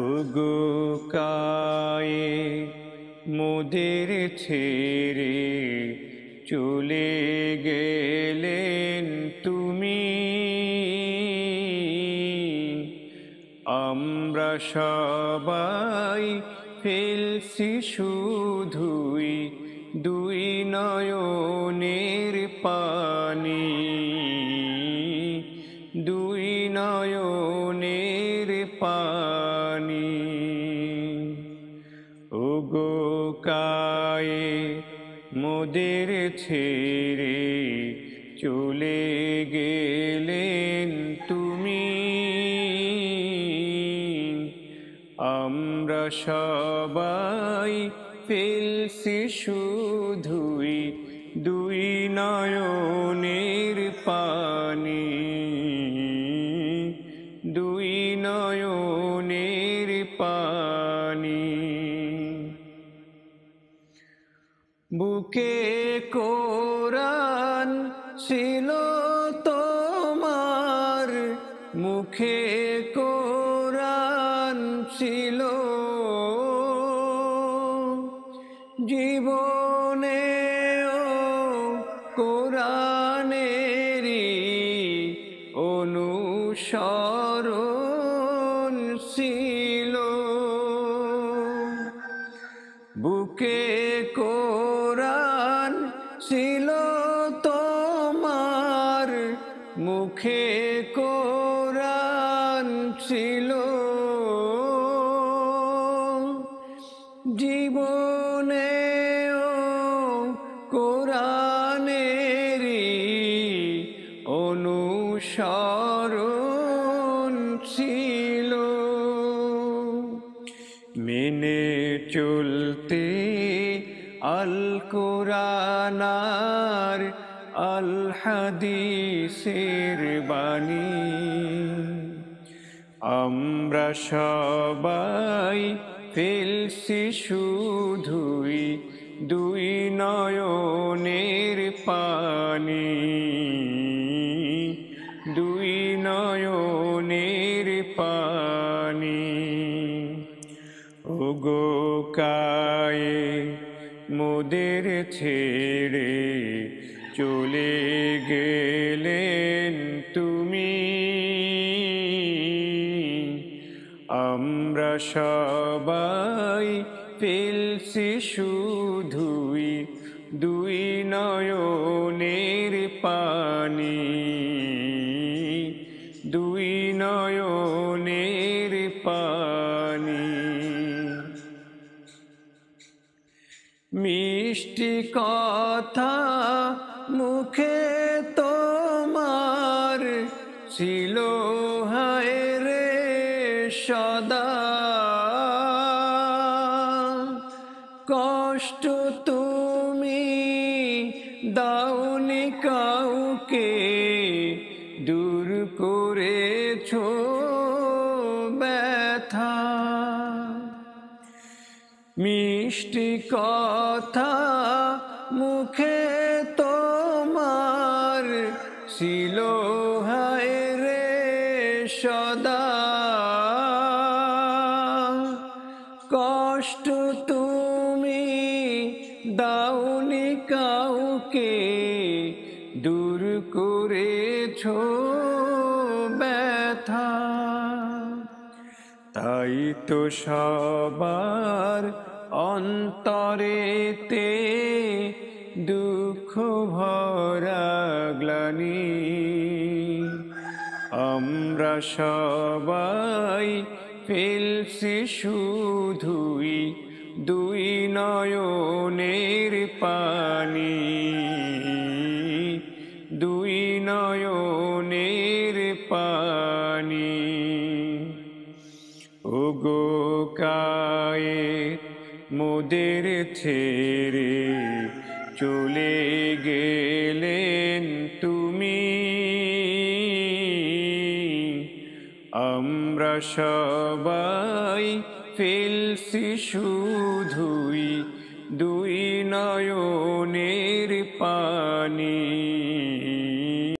ওগো কায়ে মোদের ছেড়ে চলে গেলেন তুমি, আমরা সবাই ফেলছি শুধুই দুই নয়নের পানি, দুই নয়নের পানি। ওগো কায়ে মোদের ছেড়ে চলে গেলেন তুমি, আমরা সবাই ফেলছি শুধুই দুই নয়নের পানি, দুই নয়নের পানি। বুকে কোরআন ছিল তোমার, মুখে কোরআন ছিল, জীবনেও কোরআনেরই অনুসরণ ছিল। বুকে কোরআন ছিল তোমার, মুখে কোরআন ছিল, জীবনেও কোরআনেরই অনুসরণ ছিল। মেনে চলতে আল কোরআন আর আল হাদিসের বাণী, আমরা সবাই ফেলছি শুধুই দুই নয়নের পানি, দুই নয়নের পানি। ওগো কায়ে মোদের ছেড়ে চলে গেলেন তুমি, আমরা সবাই ফেলছি শুধুই দুই নয়নের পানি, দুই নয়নের পানি। মিষ্টি কথা মুখে তোমার ছিল হায় রে সদা, কষ্ট তুমি দাওনি কাউকে, দূর করেছো ব্যথা। মিষ্টি কথা মুখে তোমার ছিল হায় রে সদা, কষ্ট তুমি দাওনি কাউকে, দূর করেছো ব্যথা। তাই তো সবার অন্তরেতে দুঃখ ভরা গ্লানি, আমরা সবাই ফেলছি শুধুই দুই নয়নের পানি, দুই নয়নের পানি। ওগো কায়ে মোদের ছেড়ে চলে গেলেন তুমি, আমরা সবাই ফেলছি শুধুই দুই নয়নের পানি,